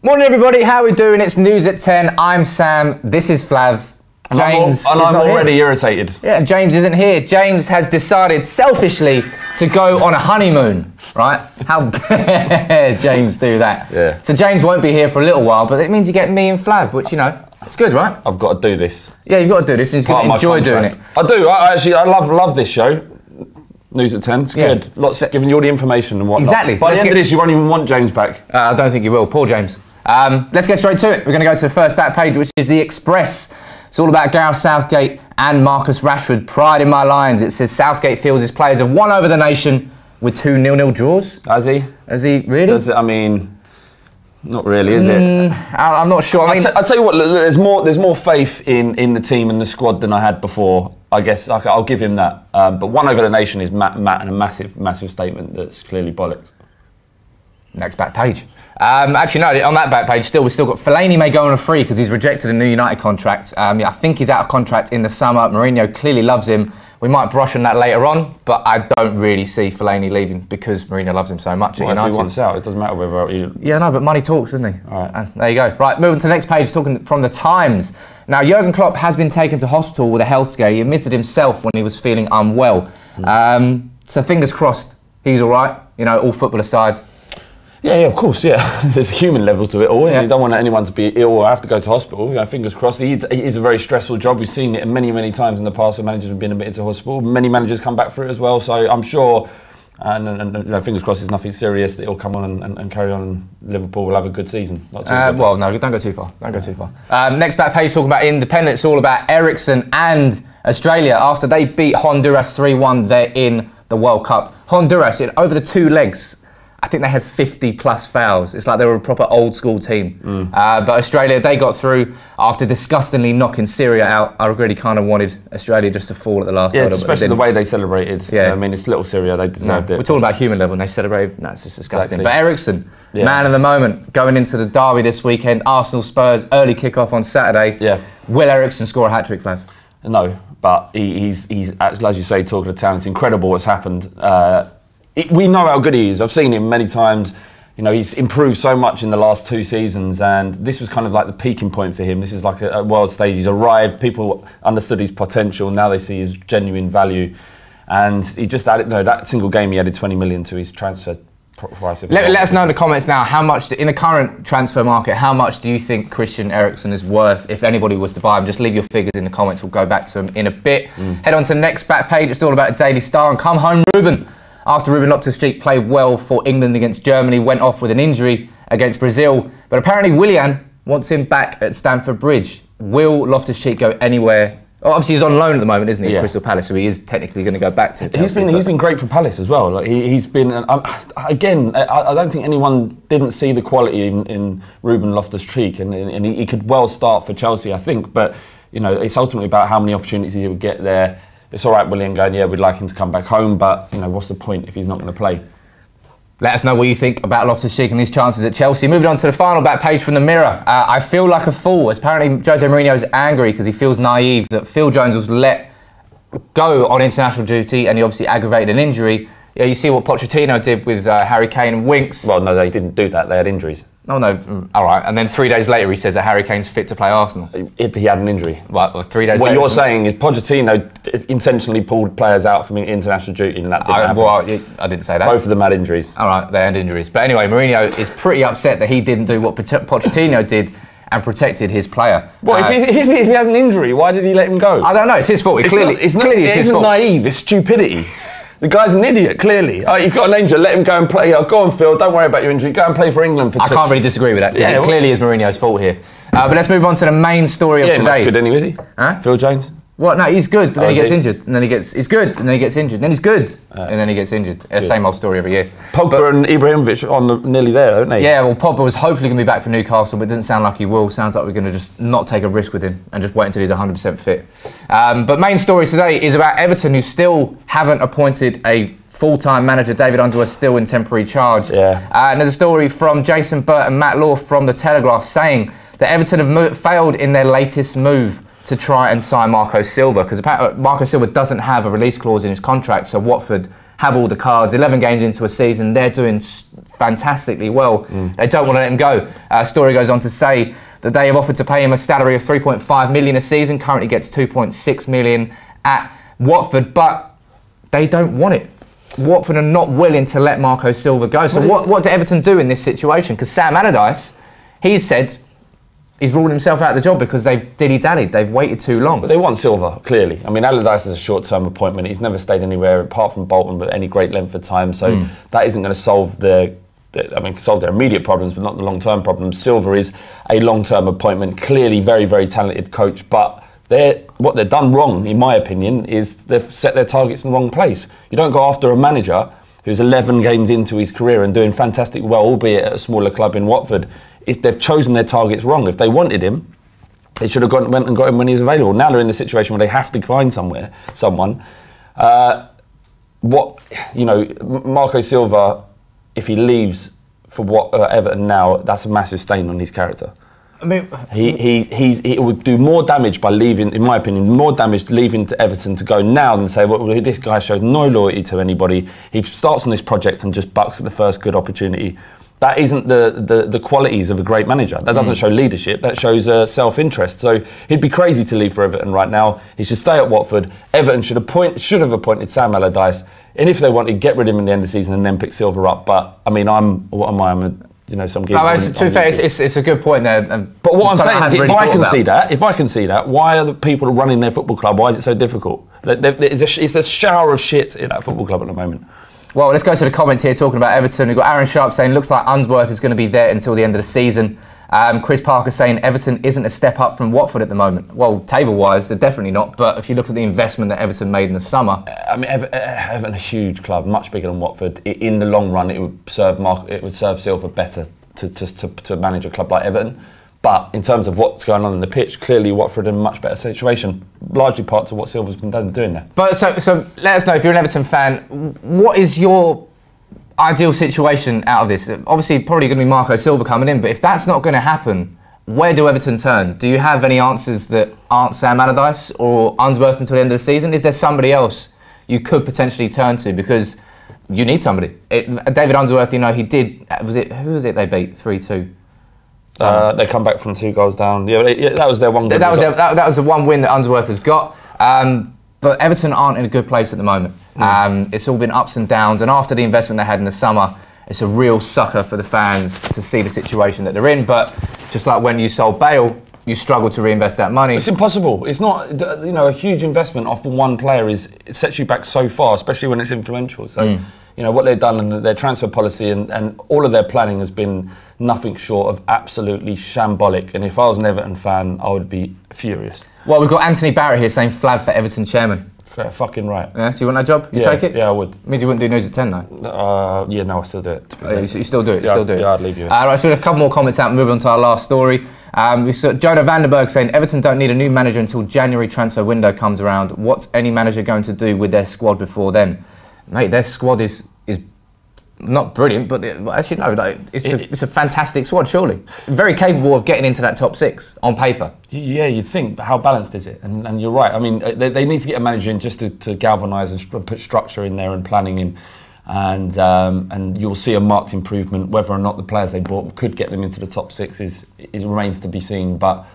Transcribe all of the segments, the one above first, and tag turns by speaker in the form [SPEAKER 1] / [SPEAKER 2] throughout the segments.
[SPEAKER 1] Morning everybody, how are we doing? It's News at 10. I'm Sam, this is Flav. James
[SPEAKER 2] I'm already irritated.
[SPEAKER 1] Yeah, and James isn't here. James has decided selfishly to go on a honeymoon, right? How dare James do that?
[SPEAKER 2] Yeah.
[SPEAKER 1] So James won't be here for a little while, but it means you get me and Flav, which, you know, it's good, right?
[SPEAKER 2] I've got to do this.
[SPEAKER 1] Yeah, you've got to do this, and he's going to enjoy doing it.
[SPEAKER 2] I do. I love this show. News at 10. It's good. Lots giving you all the information and whatnot.
[SPEAKER 1] Exactly.
[SPEAKER 2] By the end of this, you won't even want James back.
[SPEAKER 1] I don't think you will. Poor James. Let's get straight to it. We're going to go to the first back page, which is the Express. It's all about Gareth Southgate and Marcus Rashford. Pride in my lines. It says Southgate feels his players have won over the nation with 2 0-0 draws.
[SPEAKER 2] Has he?
[SPEAKER 1] Has he really?
[SPEAKER 2] Does it? I mean, not really, is it?
[SPEAKER 1] I'm not sure. I mean,
[SPEAKER 2] I'll tell you what. There's more faith in the team and the squad than I had before. I guess I'll give him that. But won over the nation is and a massive statement that's clearly bollocks.
[SPEAKER 1] Next back page. Actually, no, on that back page, we've still got Fellaini may go on a free because he's rejected a new United contract. I think he's out of contract in the summer. Mourinho clearly loves him. We might brush on that later on, but I don't really see Fellaini leaving because Mourinho loves him so much at United.
[SPEAKER 2] If he wants out, it doesn't matter whether you...
[SPEAKER 1] Yeah, no, but money talks, doesn't he?
[SPEAKER 2] All right.
[SPEAKER 1] There you go. Right, moving to the next page, talking from the Times. Now, Jurgen Klopp has been taken to hospital with a health scare. He admitted himself when he was feeling unwell. So fingers crossed, he's all right, you know, all football aside.
[SPEAKER 2] Yeah, of course, yeah. There's a human level to it all. Yeah. You don't want anyone to be ill or have to go to hospital. You know, fingers crossed. It is a very stressful job. We've seen it many times in the past where managers have been admitted to hospital. Many managers come back for it as well. So I'm sure, and you know, fingers crossed, it's nothing serious, that he'll come on and carry on. And Liverpool will have a good season.
[SPEAKER 1] Well, no, don't go too far. Don't go too far. Next back page, talking about Independent. It's all about Eriksen and Australia after they beat Honduras 3-1. They're in the World Cup. Honduras, over the 2 legs, I think they had 50 plus fouls. It's like they were a proper old school team. But Australia, they got through after disgustingly knocking Syria out. I really kind of wanted Australia just to fall at the last hurdle.
[SPEAKER 2] Especially the way they celebrated. Yeah. I mean, it's little Syria, they deserved it.
[SPEAKER 1] We're talking about human level and they celebrated. No, it's just disgusting. Exactly. But Eriksen, man of the moment, going into the derby this weekend, Arsenal Spurs, early kickoff on Saturday. Yeah. Will Eriksen score a hat-trick, Flav?
[SPEAKER 2] No, but he's as you say, talking of talent, it's incredible what's happened. We know how good he is. I've seen him many times. You know, he's improved so much in the last 2 seasons, and this was kind of like the peaking point for him. This is like a world stage. He's arrived. People understood his potential. Now they see his genuine value, and he just added. No, that single game he added 20 million to his transfer price.
[SPEAKER 1] Let us know in the comments now how much in the current transfer market. How much do you think Christian Eriksen is worth? If anybody was to buy him, just leave your figures in the comments. We'll go back to them in a bit. Head on to the next back page. It's all about Daily Star and come home, Ruben. After Ruben Loftus-Cheek played well for England against Germany, went off with an injury against Brazil. But apparently Willian wants him back at Stamford Bridge. Will Loftus-Cheek go anywhere? Oh, obviously he's on loan at the moment, isn't he? Yeah. Crystal Palace, so he is technically going to go back to Chelsea.
[SPEAKER 2] He's been great for Palace as well. Like he's been again. I don't think anyone didn't see the quality in Ruben Loftus-Cheek, and he could well start for Chelsea, I think. But you know, it's ultimately about how many opportunities he would get there. It's all right, Willian going, yeah, we'd like him to come back home, but you know, what's the point if he's not going to play?
[SPEAKER 1] Let us know what you think about Loftus-Cheek and his chances at Chelsea. Moving on to the final back page from the Mirror. I feel like a fool. Apparently, Jose Mourinho is angry because he feels naive that Phil Jones was let go on international duty and he obviously aggravated an injury. Yeah, you see what Pochettino did with Harry Kane and Winks.
[SPEAKER 2] Well, no, they didn't do that. They had injuries.
[SPEAKER 1] Oh, no. All right. And then 3 days later, he says that Harry Kane's fit to play Arsenal.
[SPEAKER 2] If he had an injury.
[SPEAKER 1] Right, well, 3 days
[SPEAKER 2] what
[SPEAKER 1] later.
[SPEAKER 2] What you're saying is Pochettino intentionally pulled players out from international duty and that didn't happen.
[SPEAKER 1] Well, I didn't say that.
[SPEAKER 2] Both of them had injuries.
[SPEAKER 1] All right, they had injuries. But anyway, Mourinho is pretty upset that he didn't do what Pochettino did and protected his player.
[SPEAKER 2] Well, if he has an injury, why did he let him go?
[SPEAKER 1] I don't know. It's his fault. It's his fault.
[SPEAKER 2] It isn't naive. It's stupidity. The guy's an idiot, clearly. He's got an injury, let him go and play. Go on, Phil, don't worry about your injury. Go and play for England for
[SPEAKER 1] I can't really disagree with that. Yeah, it clearly is Mourinho's fault here. But let's move on to the main story of today.
[SPEAKER 2] Yeah, he's good anyway, is he?
[SPEAKER 1] Huh?
[SPEAKER 2] Phil Jones?
[SPEAKER 1] Well, no, he's good, but then he gets injured. And then he's good, and then he gets injured. Then he's good, and then he gets injured. Same old story every year.
[SPEAKER 2] Pogba and Ibrahimovic nearly there, aren't they?
[SPEAKER 1] Yeah, well, Pogba was hopefully going to be back for Newcastle, but it doesn't sound like he will. Sounds like we're going to just not take a risk with him and just wait until he's 100% fit. But main story today is about Everton, who still haven't appointed a full-time manager. David Unsworth still in temporary charge. Yeah. And there's a story from Jason Burt and Matt Law from The Telegraph saying that Everton have failed in their latest move to try and sign Marco Silva, because Marco Silva doesn't have a release clause in his contract, so Watford have all the cards. 11 games into a season, they're doing fantastically well. They don't want to let him go. Story goes on to say that they have offered to pay him a salary of 3.5 million a season, currently gets 2.6 million at Watford, but they don't want it. Watford are not willing to let Marco Silva go. So what do Everton do in this situation? Because Sam Allardyce, he's said he's ruled himself out of the job because they've dilly-dallied, they've waited too long.
[SPEAKER 2] But they want Silva, clearly. I mean, Allardyce is a short-term appointment. He's never stayed anywhere apart from Bolton for any great length of time. So that isn't going to solve solve their immediate problems, but not the long-term problems. Silva is a long-term appointment, clearly very, very talented coach, but what they've done wrong, in my opinion, is they've set their targets in the wrong place. You don't go after a manager who's 11 games into his career and doing fantastic well, albeit at a smaller club in Watford. They've chosen their targets wrong. If they wanted him, they should have went and got him when he was available. Now they're in the situation where they have to find someone. Marco Silva, if he leaves for Everton now, that's a massive stain on his character. I mean, he would do more damage by leaving, in my opinion, more damage leaving to Everton to go now than say, well, this guy shows no loyalty to anybody. He starts on this project and just bucks at the first good opportunity. That isn't the qualities of a great manager. That doesn't show leadership. That shows self-interest. So he'd be crazy to leave for Everton right now. He should stay at Watford. Everton should have appointed Sam Allardyce, and if they wanted, get rid of him in the end of the season and then pick Silva up. But I mean, some gigs.
[SPEAKER 1] To be fair, it's a good point there.
[SPEAKER 2] But what I'm saying is, if I can see that, why are the people running their football club? Why is it so difficult? It's a shower of shit in that football club at the moment.
[SPEAKER 1] Well, let's go to the comments here talking about Everton. We've got Aaron Sharp saying, looks like Unsworth is going to be there until the end of the season. Chris Parker saying, Everton isn't a step up from Watford at the moment. Well, table-wise, they're definitely not. But if you look at the investment that Everton made in the summer...
[SPEAKER 2] I mean, Everton, a huge club, much bigger than Watford. In the long run, it would serve Silva better to manage a club like Everton. But in terms of what's going on in the pitch, clearly Watford are in a much better situation. Largely parts of what Silva's been doing there.
[SPEAKER 1] But so let us know, if you're an Everton fan, what is your ideal situation out of this? Obviously, probably going to be Marco Silva coming in, but if that's not going to happen, where do Everton turn? Do you have any answers that aren't Sam Allardyce or Unsworth until the end of the season? Is there somebody else you could potentially turn to? Because you need somebody. David Unsworth, he did... Who was it they beat? 3-2?
[SPEAKER 2] They come back from 2 goals down. Yeah, that was their one good result.
[SPEAKER 1] That was the one win that Unsworth has got. But Everton aren't in a good place at the moment. It's all been ups and downs. And after the investment they had in the summer, it's a real sucker for the fans to see the situation that they're in. But just like when you sold Bale, you struggle to reinvest that money.
[SPEAKER 2] It's impossible. It's not, a huge investment off one player it sets you back so far, especially when it's influential. So, what they've done and their transfer policy and all of their planning has been nothing short of absolutely shambolic. And if I was an Everton fan, I would be furious.
[SPEAKER 1] Well, we've got Anthony Barrett here saying Flav for Everton chairman.
[SPEAKER 2] Fair fucking right.
[SPEAKER 1] Yeah, so you want that job? You take it?
[SPEAKER 2] Yeah, I would.
[SPEAKER 1] Means you wouldn't do news at 10 though?
[SPEAKER 2] Yeah, no, I still do it.
[SPEAKER 1] You still do it?
[SPEAKER 2] Yeah, I'd leave you.
[SPEAKER 1] Right, so we have a couple more comments out and move on to our last story. We've got Jonah Vandenberg saying, Everton don't need a new manager until January transfer window comes around. What's any manager going to do with their squad before then? Mate, their squad is not brilliant, but actually no, it's a fantastic squad, surely. Very capable of getting into that top 6 on paper.
[SPEAKER 2] Yeah, you'd think, but how balanced is it? And you're right. I mean, they need to get a manager in just to galvanise and put structure in there and planning in. And you'll see a marked improvement. Whether or not the players they bought could get them into the top 6 remains to be seen. But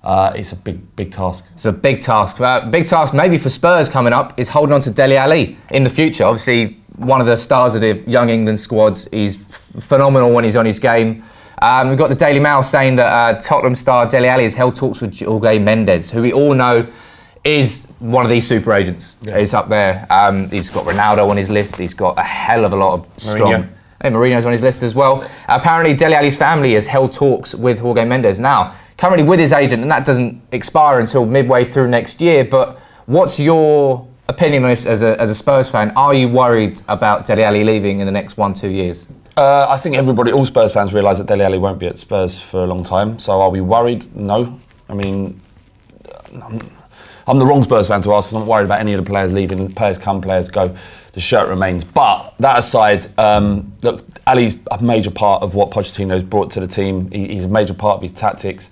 [SPEAKER 2] it's a big task. It's a big task.
[SPEAKER 1] Big task maybe for Spurs coming up is holding on to Dele Alli in the future. Obviously, one of the stars of the young England squads. He's phenomenal when he's on his game. We've got the Daily Mail saying that Tottenham star Dele Alli has held talks with Jorge Mendes, who we all know is one of these super agents. Yeah. He's up there. He's got Ronaldo on his list. He's got a hell of a lot of strong... Mourinho's on his list as well. Apparently, Dele Alli's family has held talks with Jorge Mendes. Now, currently with his agent, and that doesn't expire until midway through next year, but what's your opinion on this as a Spurs fan? Are you worried about Dele Alli leaving in the next 1-2 years?
[SPEAKER 2] I think all Spurs fans realise that Dele Alli won't be at Spurs for a long time. So are we worried? No. I mean, I'm the wrong Spurs fan to ask. I'm not worried about any of the players leaving. Players come, players go. The shirt remains. But that aside, look, Ali's a major part of what Pochettino's brought to the team. He's a major part of his tactics.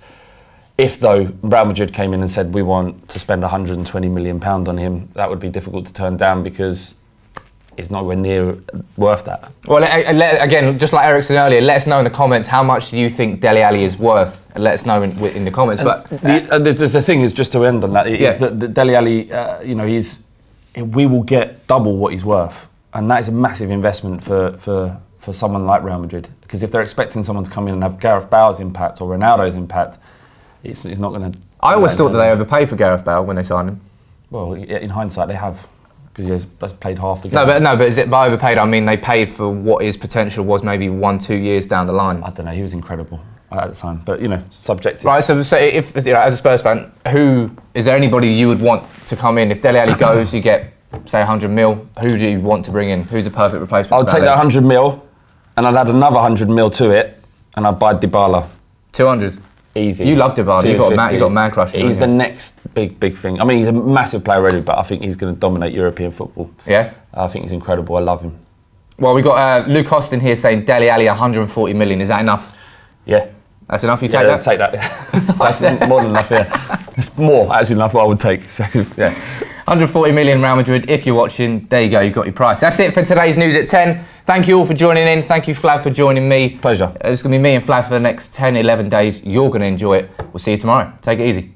[SPEAKER 2] If, though, Real Madrid came in and said, we want to spend £120 million on him, that would be difficult to turn down because is nowhere near worth that.
[SPEAKER 1] Well, again, just like Eriksen earlier, let us know in the comments how much do you think Dele Alli is worth, and let us know in the comments. But
[SPEAKER 2] the thing is, just to end on that, is that Dele Alli, we will get double what he's worth, and that is a massive investment for someone like Real Madrid. Because if they're expecting someone to come in and have Gareth Bale's impact or Ronaldo's impact, it's not going to.
[SPEAKER 1] I always thought that they overpaid for Gareth Bale when they signed him.
[SPEAKER 2] Well, in hindsight, they have. Because he has played half the game.
[SPEAKER 1] No, but is it by overpaid? I mean, they paid for what his potential was maybe 1-2 years down the line.
[SPEAKER 2] I don't know. He was incredible at the time, but subjective.
[SPEAKER 1] Right. So if as a Spurs fan, is there anybody you would want to come in if Dele Alli goes? You get say 100 mil. Who do you want to bring in? Who's a perfect replacement?
[SPEAKER 2] I'll take that 100 mil, and I'd add another 100 mil to it, and I'd buy Dybala.
[SPEAKER 1] 200.
[SPEAKER 2] Easy.
[SPEAKER 1] You love Dybala. You got man crush.
[SPEAKER 2] He's the next big thing. I mean, he's a massive player already, but I think he's going to dominate European football.
[SPEAKER 1] Yeah.
[SPEAKER 2] I think he's incredible. I love him.
[SPEAKER 1] Well, we got Luke Austin here saying Dele Alli 140 million. Is that enough?
[SPEAKER 2] Yeah.
[SPEAKER 1] That's enough. You take that?
[SPEAKER 2] I'd take that. Yeah. That's more than enough. Yeah. It's more actually enough what I would take. So yeah. 140
[SPEAKER 1] million Real Madrid. If you're watching, there you go. You got your price. That's it for today's news at 10. Thank you all for joining in. Thank you, Flav, for joining me.
[SPEAKER 2] Pleasure.
[SPEAKER 1] It's going to be me and Flav for the next 10, 11 days. You're going to enjoy it. We'll see you tomorrow. Take it easy.